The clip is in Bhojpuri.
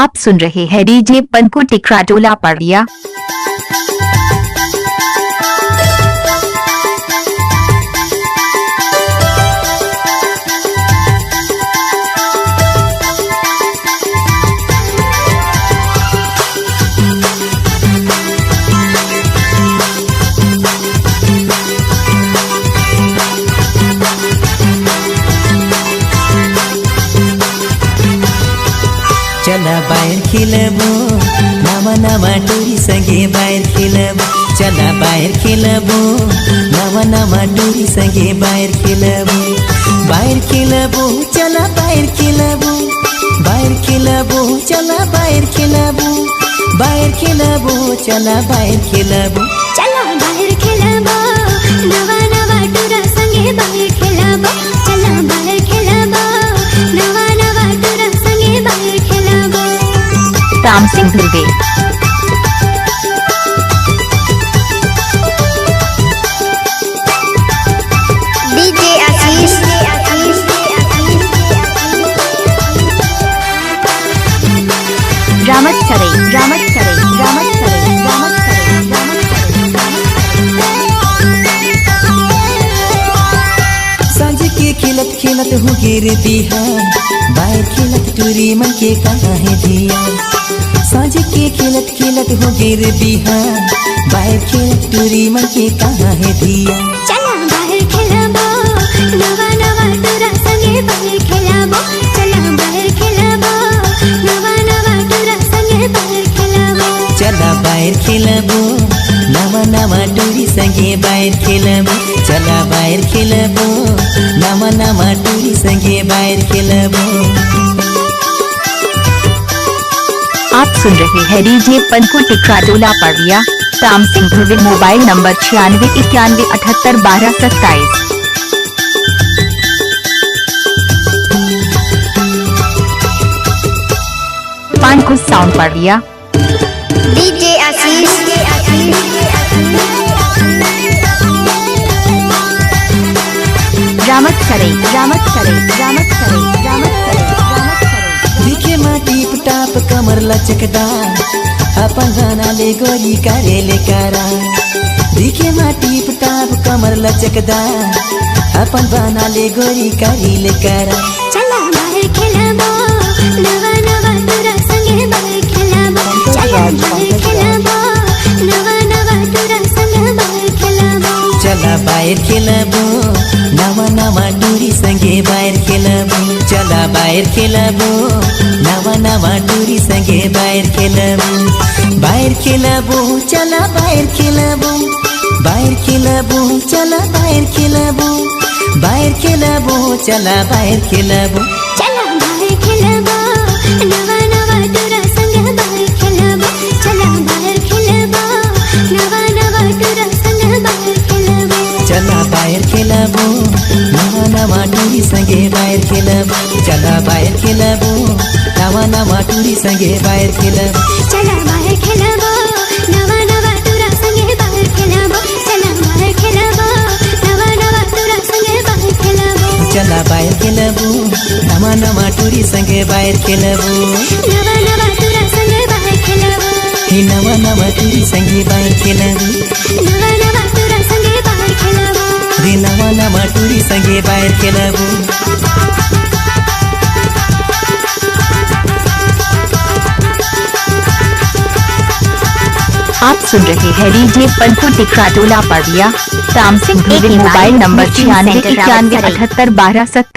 आप सुन रहे हैं डीजे पंकु टिकराटोला पड़िया। चला बाहेर खेलबो नावा नावा टोरी संगे बाहेर खेलबो। चला बाहेर खेलबो नावा नावा टोरी संगे बाहेर खेलबो। बाहेर खेलबो चला बाहेर खेलबो। बाहेर खेलबो चला बाहेर खेलबो। बाहेर खेलबो चला बाहेर खेलबो। चला बाहेर खेलबो नवा नवा टोरा संगे बाहेर खेलबो। चला बाहेर खेलबो नवा नवा टोरा संगे बाहेर खेलबो। राम सिंह दुर्गे डीजे आशीष रामत सरे रामत सरे रामत सरे रामत सरे रामत सांझ के खेलत खेलत हो गिर बिहान। बाहर खेलत टूरी मन के कहाँ है धियान। सांझ के खेलत खेलत हो गिर बिहान। बाहर खेलत टूरी मन के कहाँ है धियान। चला बाहेर खेलबो नवा नवा टोरा संगे बाहेर खेलबो। चला बाहेर खेलबो नवा नवा टोरा संगे बाहेर खेलबो। चला बाहर खेलबो नवा नवा टोरी संगे बाहर खेलबो। चला बाहर खेलबो नवा नवा टोरी संगे बाहर खेलबो। आप सुन रहे हैं डीजे पंकु टिकराटोला पड़िया। राम सिंह दुर्गे मोबाइल नंबर 9691781227। पंकु साउंड पड़िया। डीजे आशीष रामत सरे रामत सरे रामत सरे रामत सरे रामत सरे। दिखे माटी पटाप कमर लचकदार अपन गाना ले गोरी करे ले करा। दिखे माटी पटाप कमर लचकदार अपन गाना ले गोरी करे ले करा। चला बाहेर खेलबो नवा नवा टोरा संगे बाहेर खेलबो। चला बाहेर खेलबो नवा नवा टोरा संगे बाहेर खेलबो। चला बाहर खेलबो नवा नवा टोरी संगे बाहर खेलबो। चला बाहर खेलबो नवा नवा टोरी संगे बाहर खेलबो। बाहर खेलबो चला बाहर खेलबो। बाहर खेलबो चला बाहर खेलबो। बाहर खेलबो चला बाहर खेलबो। चला बाहेर खेलबो नवा नवा टोरा संगे बाहेर खेलबो। चला बाहेर खेलबो नवा नवा टोरा संगे बाहेर खेलबो। चला बाहर खेलबो नवा नवा टोरी संगे बाहर खेलबो। चला बाहर खेलबो नवा नवा टोरी संगे बाहर खेलबो। चला बाहेर खेलबो नवा नवा टोरा संगे बाहेर खेलबो। चला बाहेर खेलबो नवा नवा टोरा संगे बाहेर खेलबो। चला बाहर खेलबो नवा नवा टोरी संगे बाहर खेलबो। नवा नवा टोरा संगे बाहेर खेलबो। ही नवा नवा टोरी संगे बाहर खेलबो। नवा नवा टोरा संगे बाहेर खेलबो। रे नवा नवा टोरी संगे बाहर खेलबो। आप सुन रहे हैं डीजे पंकु टिकराटोला पड़िया। राम सिंह दुर्गे मोबाइल नंबर 9691781227।